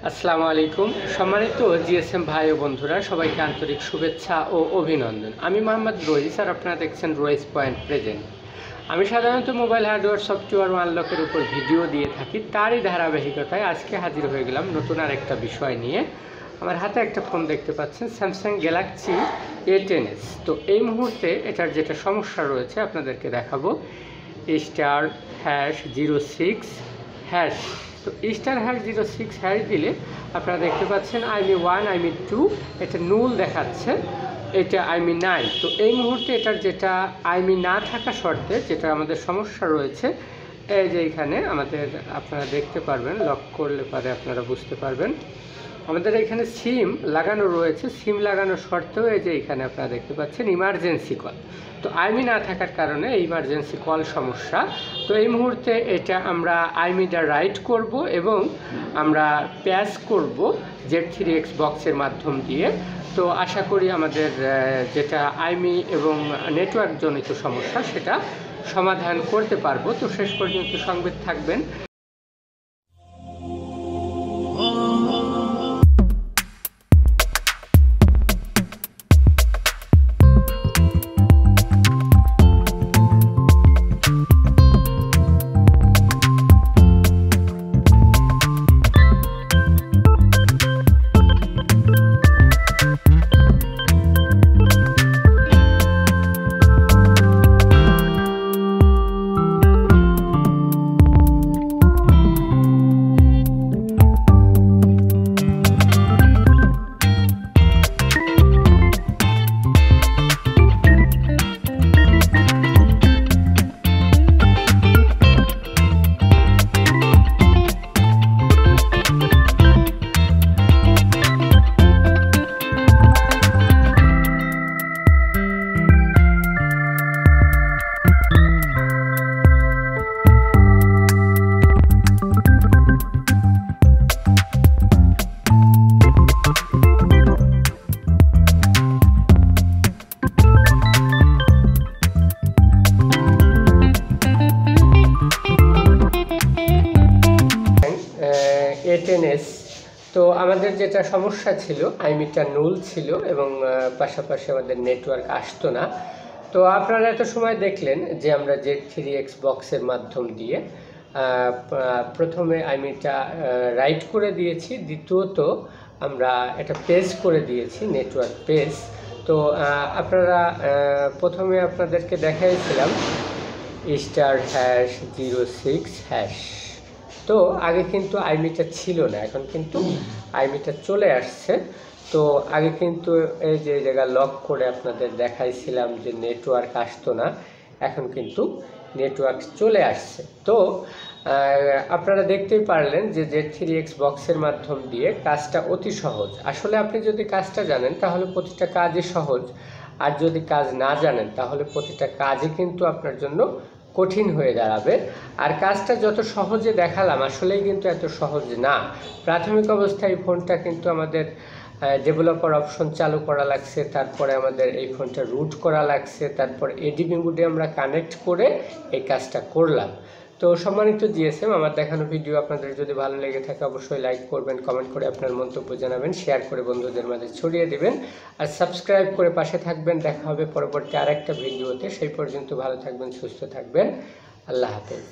আসসালামু আলাইকুম সম্মানিত জিএসএম ভাই ও বন্ধুরা সবাইকে আন্তরিক শুভেচ্ছা ও অভিনন্দন। আমি মোহাম্মদ রইস আর আপনারা দেখছেন রইস পয়েন্ট প্রেজেন্ট। আমি সাধারণত মোবাইল হার্ডওয়্যার সফটওয়্যার ও আনলকের উপর ভিডিও দিয়ে থাকি, তারই ধারাবাহিকতায় আজকে হাজির হয়ে গেলাম নতুন আর একটা বিষয় নিয়ে। আমার হাতে একটা ফোন দেখতে পাচ্ছেন, স্যামসাং গ্যালাক্সি A10s। তো এই মুহূর্তে এটার যেটা সমস্যা রয়েছে আপনাদেরকে দেখাবো। *#06#। তো *#06# দিলে আপনারা দেখতে পাচ্ছেন Emmc1 Emmc2 এটা নুল দেখাচ্ছে, এটা Emmc 9। তো এই মুহূর্তে এটার যেটা Emmc না থাকা শর্তে যেটা আমাদের সমস্যা রয়েছে, এই যে এখানে আমাদের আপনারা দেখতে পারবেন, লক করলে পরে আপনারা বুঝতে পারবেন আমাদের এখানে সিম লাগানো রয়েছে। সিম লাগানোর শর্তেও এই যে এখানে আপনারা দেখতে পাচ্ছেন ইমার্জেন্সি কল। তো Emmc না থাকার কারণে ইমার্জেন্সি কল সমস্যা। তো এই মুহূর্তে এটা আমরা Emmcটা রাইট করব এবং আমরা প্যাচ করব Z3X বক্সের মাধ্যম দিয়ে। তো আশা করি আমাদের যেটা Emmc এবং নেটওয়ার্ক জনিত সমস্যা সেটা সমাধান করতে পারবো। তো শেষ পর্যন্ত সঙ্গে থাকবেন। A10s তো আমাদের যেটা সমস্যা ছিল, Emmcটা নুল ছিল এবং পাশাপাশি আমাদের নেটওয়ার্ক আসতো না। তো আপনারা এত সময় দেখলেন যে আমরা Z3X বক্সের মাধ্যম দিয়ে প্রথমে Emmcটা রাইট করে দিয়েছি, দ্বিতীয়ত আমরা এটা পেজ করে দিয়েছি, নেটওয়ার্ক পেজ। তো আপনারা প্রথমে আপনাদেরকে দেখাইছিলাম *#06#। তো আগে কিন্তু Emmcটা ছিল না, এখন কিন্তু Emmcটা চলে আসছে। তো আগে কিন্তু এই যে জায়গা লক করে আপনাদের দেখাইছিলাম যে নেটওয়ার্ক আসতো না, এখন কিন্তু নেটওয়ার্ক চলে আসছে। তো আপনারা দেখতেই পারলেন যে Z3X বক্সের মাধ্যম দিয়ে কাজটা অতি সহজ। আসলে আপনি যদি কাজটা জানেন তাহলে প্রতিটা কাজই সহজ, আর যদি কাজ না জানেন তাহলে প্রতিটা কাজই কিন্তু আপনার জন্য কঠিন হয়ে দাঁড়াবে। আর কাজটা যত সহজে দেখালাম আসলেই কিন্তু এত সহজ না। প্রাথমিক অবস্থায় ফোনটা কিন্তু আমাদের ডেভেলপার অপশন চালু করা লাগছে, তারপরে আমাদের এই ফোনটা রুট করা লাগছে, তারপর এডিবি মোডে আমরা কানেক্ট করে এই কাজটা করলাম। তো সম্মানিত জিএসএম, আমার দেখানো ভিডিও আপনাদের যদি ভালো লেগে থাকে অবশ্যই লাইক করবেন, কমেন্ট করে আপনার মন্তব্য জানাবেন, শেয়ার করে বন্ধুদের মাঝে ছড়িয়ে দিবেন, আর সাবস্ক্রাইব করে পাশে থাকবেন। দেখা হবে পরবর্তী আরেকটা ভিডিওতে। সেই পর্যন্ত ভালো থাকবেন, সুস্থ থাকবেন। আল্লাহ হাফেজ।